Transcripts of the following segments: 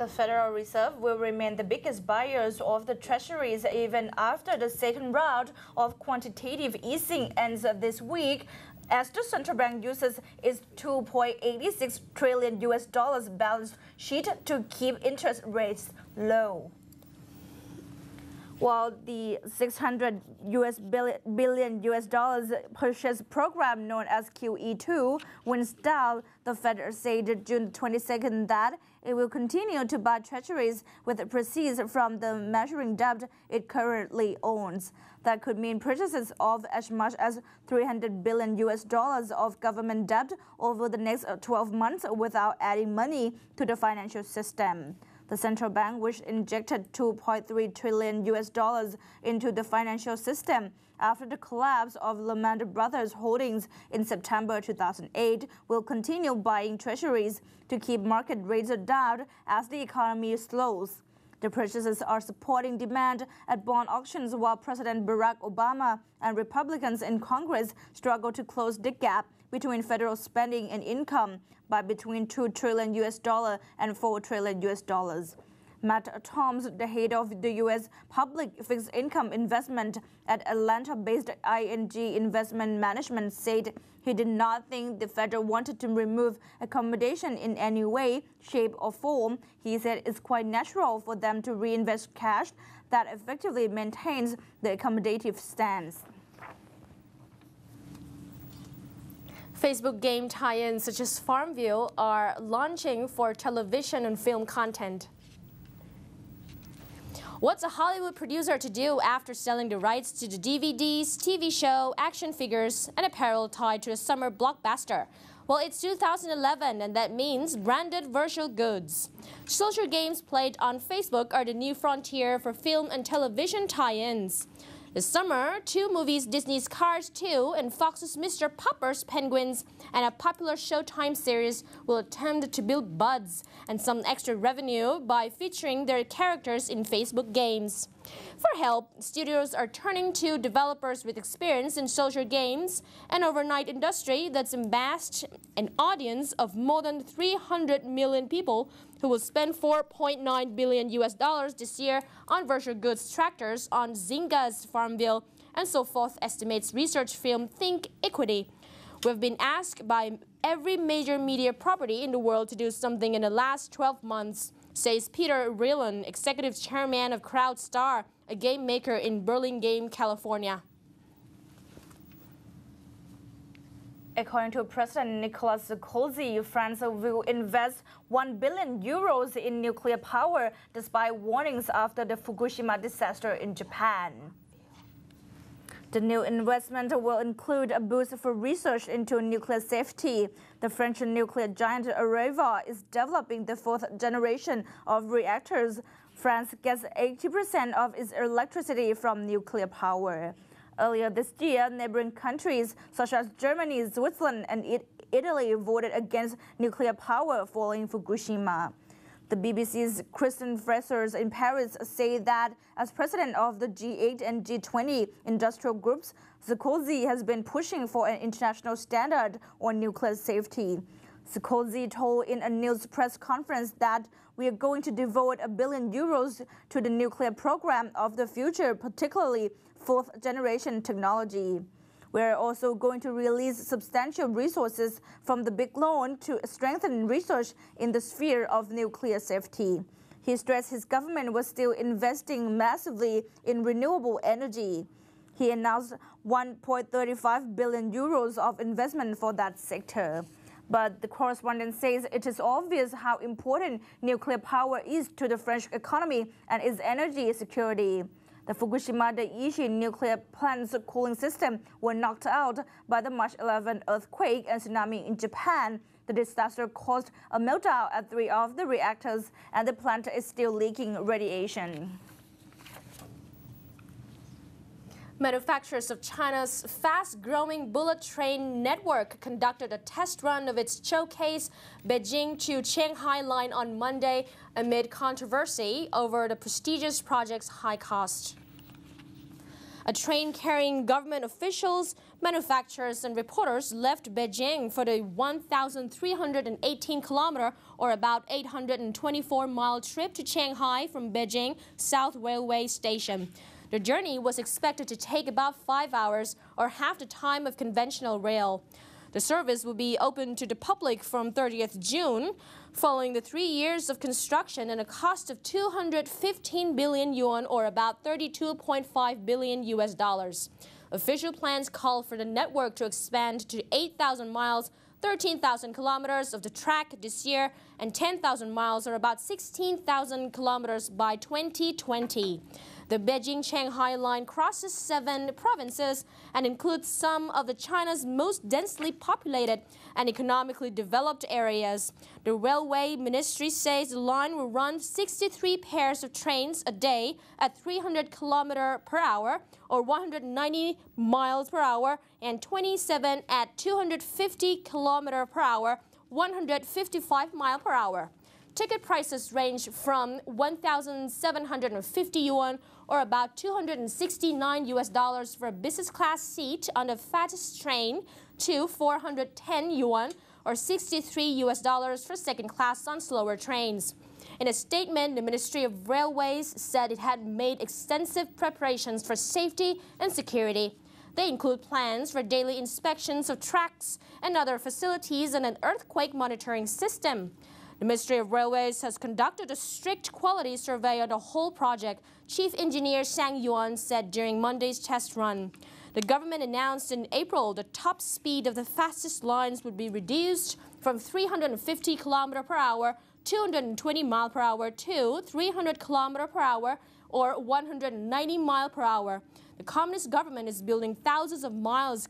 the Federal Reserve will remain the biggest buyers of the treasuries even after the second round of quantitative easing ends this week, as the central bank uses its $2.86 trillion balance sheet to keep interest rates low. While the $600 billion purchase program known as QE2 winds down, the Fed said June 22nd that it will continue to buy treasuries with proceeds from the maturing debt it currently owns. That could mean purchases of as much as $300 billion of government debt over the next 12 months without adding money to the financial system. The central bank, which injected $2.3 trillion into the financial system after the collapse of Lehman Brothers Holdings in September 2008, will continue buying treasuries to keep market rates down as the economy slows. The purchases are supporting demand at bond auctions while President Barack Obama and Republicans in Congress struggle to close the gap between federal spending and income by between $2 trillion and $4 trillion. Matt Toms, the head of the U.S. Public Fixed Income Investment at Atlanta-based ING Investment Management, said he did not think the Fed wanted to remove accommodation in any way, shape, or form. He said it's quite natural for them to reinvest cash that effectively maintains the accommodative stance. Facebook game tie-ins such as Farmville are launching for television and film content. What's a Hollywood producer to do after selling the rights to the DVDs, TV show, action figures, and apparel tied to a summer blockbuster? Well, it's 2011, and that means branded virtual goods. Social games played on Facebook are the new frontier for film and television tie-ins. This summer, two movies, Disney's Cars 2 and Fox's Mr. Popper's Penguins, and a popular Showtime series will attempt to build buzz and some extra revenue by featuring their characters in Facebook games. For help, studios are turning to developers with experience in social games, an overnight industry that's amassed an audience of more than 300 million people who will spend $4.9 billion this year on virtual goods tractors on Zynga's Farmville, and so forth, estimates research firm Think Equity. We've been asked by every major media property in the world to do something in the last 12 months, says Peter Rillon, executive chairman of CrowdStar, a game maker in Burlingame, California. According to President Nicolas Sarkozy, France will invest €1 billion in nuclear power despite warnings after the Fukushima disaster in Japan. The new investment will include a boost for research into nuclear safety. The French nuclear giant Areva is developing the fourth generation of reactors. France gets 80% of its electricity from nuclear power. Earlier this year, neighboring countries such as Germany, Switzerland, and Italy voted against nuclear power following Fukushima. The BBC's Kristen Fraser in Paris say that as president of the G8 and G20 industrial groups, Sarkozy has been pushing for an international standard on nuclear safety. Sarkozy told in a news press conference that we are going to devote €1 billion to the nuclear program of the future, particularly fourth-generation technology. We are also going to release substantial resources from the big loan to strengthen research in the sphere of nuclear safety. He stressed his government was still investing massively in renewable energy. He announced €1.35 billion of investment for that sector. But the correspondent says it is obvious how important nuclear power is to the French economy and its energy security. The Fukushima Daiichi nuclear plant's cooling system were knocked out by the March 11 earthquake and tsunami in Japan. The disaster caused a meltdown at 3 of the reactors, and the plant is still leaking radiation. Manufacturers of China's fast-growing bullet train network conducted a test run of its showcase Beijing to Shanghai line on Monday amid controversy over the prestigious project's high cost. A train carrying government officials, manufacturers and reporters left Beijing for the 1,318-kilometer or about 824-mile trip to Shanghai from Beijing South Railway Station. The journey was expected to take about 5 hours or half the time of conventional rail. The service will be open to the public from 30th June, following the 3 years of construction and a cost of 215 billion yuan or about $32.5 billion US dollars. Official plans call for the network to expand to 8,000 miles, 13,000 kilometers of the track this year, and 10,000 miles or about 16,000 kilometers by 2020. The Beijing-Shanghai line crosses 7 provinces and includes some of China's most densely populated and economically developed areas. The railway ministry says the line will run 63 pairs of trains a day at 300 km per hour or 190 miles per hour and 27 at 250 km per hour, 155 miles per hour. Ticket prices range from 1,750 yuan or about 269 US dollars for a business class seat on the fastest train to 410 yuan or 63 US dollars for second class on slower trains. In a statement, the Ministry of Railways said it had made extensive preparations for safety and security. They include plans for daily inspections of tracks and other facilities and an earthquake monitoring system. The Ministry of Railways has conducted a strict quality survey on the whole project, Chief Engineer Sang Yuan said during Monday's test run. The government announced in April the top speed of the fastest lines would be reduced from 350 km per hour, 220 miles per hour to 300 km per hour or 190 miles per hour. The communist government is building thousands of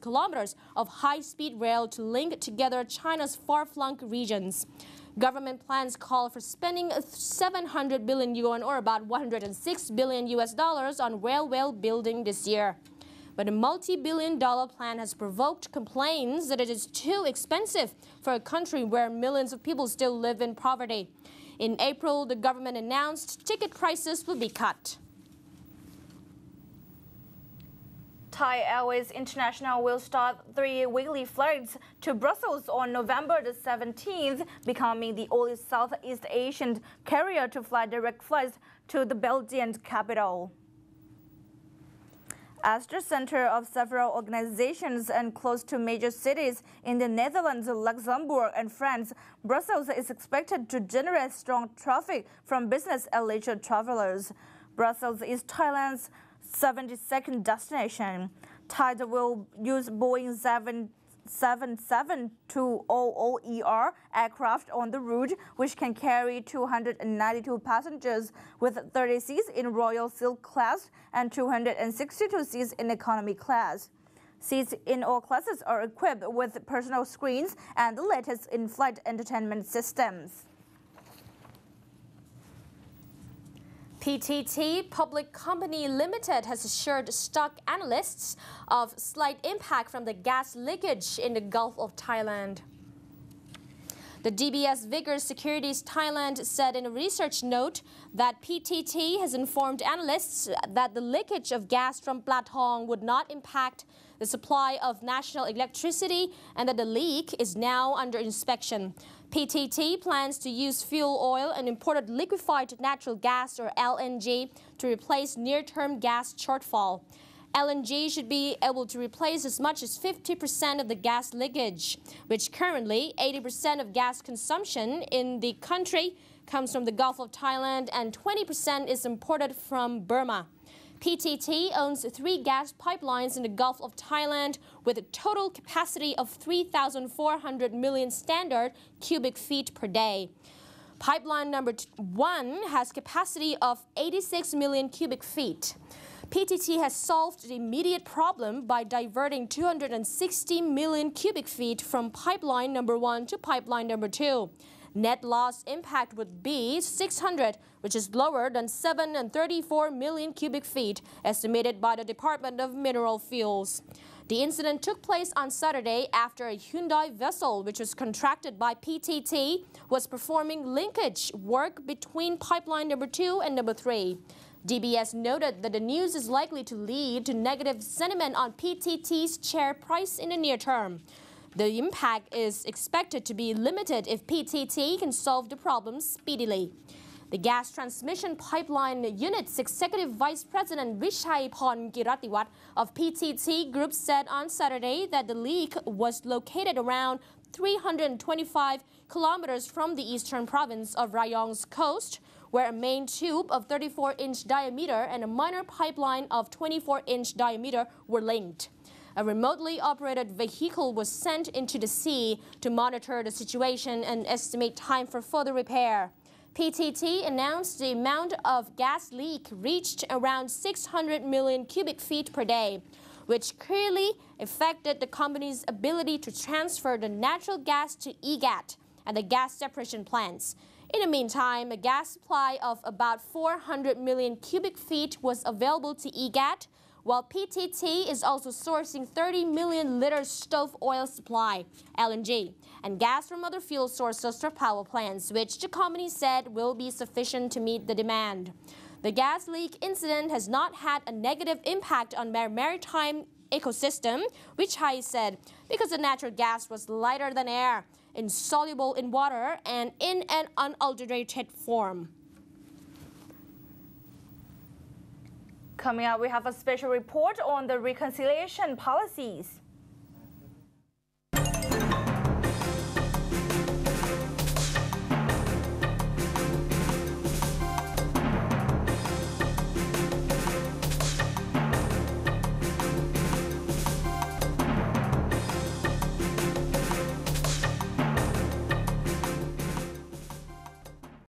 kilometers of high-speed rail to link together China's far-flung regions. Government plans call for spending 700 billion yuan or about 106 billion US dollars on railway building this year. But a multi-billion-dollar plan has provoked complaints that it is too expensive for a country where millions of people still live in poverty. In April, the government announced ticket prices will be cut. Thai Airways International will start 3 weekly flights to Brussels on November the 17th, becoming the only Southeast Asian carrier to fly direct flights to the Belgian capital. As the center of several organizations and close to major cities in the Netherlands, Luxembourg and France, Brussels is expected to generate strong traffic from business and leisure travelers. Brussels is Thailand's 72nd destination. Thai will use Boeing 777-200ER aircraft on the route, which can carry 292 passengers with 30 seats in Royal Silk class and 262 seats in economy class. Seats in all classes are equipped with personal screens and the latest in-flight entertainment systems. PTT Public Company Limited has assured stock analysts of slight impact from the gas leakage in the Gulf of Thailand. The DBS Vigor Securities Thailand said in a research note that PTT has informed analysts that the leakage of gas from Platong would not impact the supply of national electricity and that the leak is now under inspection. PTT plans to use fuel oil and imported liquefied natural gas or LNG to replace near-term gas shortfall. LNG should be able to replace as much as 50% of the gas leakage, which currently 80% of gas consumption in the country comes from the Gulf of Thailand and 20% is imported from Burma. PTT owns 3 gas pipelines in the Gulf of Thailand with a total capacity of 3,400 million standard cubic feet per day. Pipeline number 1 has capacity of 86 million cubic feet. PTT has solved the immediate problem by diverting 260 million cubic feet from pipeline number 1 to pipeline number 2. Net loss impact would be 600, which is lower than 734 million cubic feet, estimated by the Department of Mineral Fuels. The incident took place on Saturday after a Hyundai vessel, which was contracted by PTT, was performing linkage work between pipeline number 2 and number 3. DBS noted that the news is likely to lead to negative sentiment on PTT's share price in the near term. The impact is expected to be limited if PTT can solve the problem speedily. The Gas Transmission Pipeline Unit's Executive Vice President Vishai Phongiratiwat of PTT Group said on Saturday that the leak was located around 325 kilometers from the eastern province of Rayong's coast, where a main tube of 34-inch diameter and a minor pipeline of 24-inch diameter were linked. A remotely operated vehicle was sent into the sea to monitor the situation and estimate time for further repair. PTT announced the amount of gas leak reached around 600 million cubic feet per day, which clearly affected the company's ability to transfer the natural gas to EGAT and the gas separation plants. In the meantime, a gas supply of about 400 million cubic feet was available to EGAT, while PTT is also sourcing 30 million liters stove oil supply, LNG, and gas from other fuel sources for power plants, which the company said will be sufficient to meet the demand. The gas leak incident has not had a negative impact on their maritime ecosystem, which Hai said, because the natural gas was lighter than air, insoluble in water, and in an unadulterated form. Coming up, we have a special report on the reconciliation policies.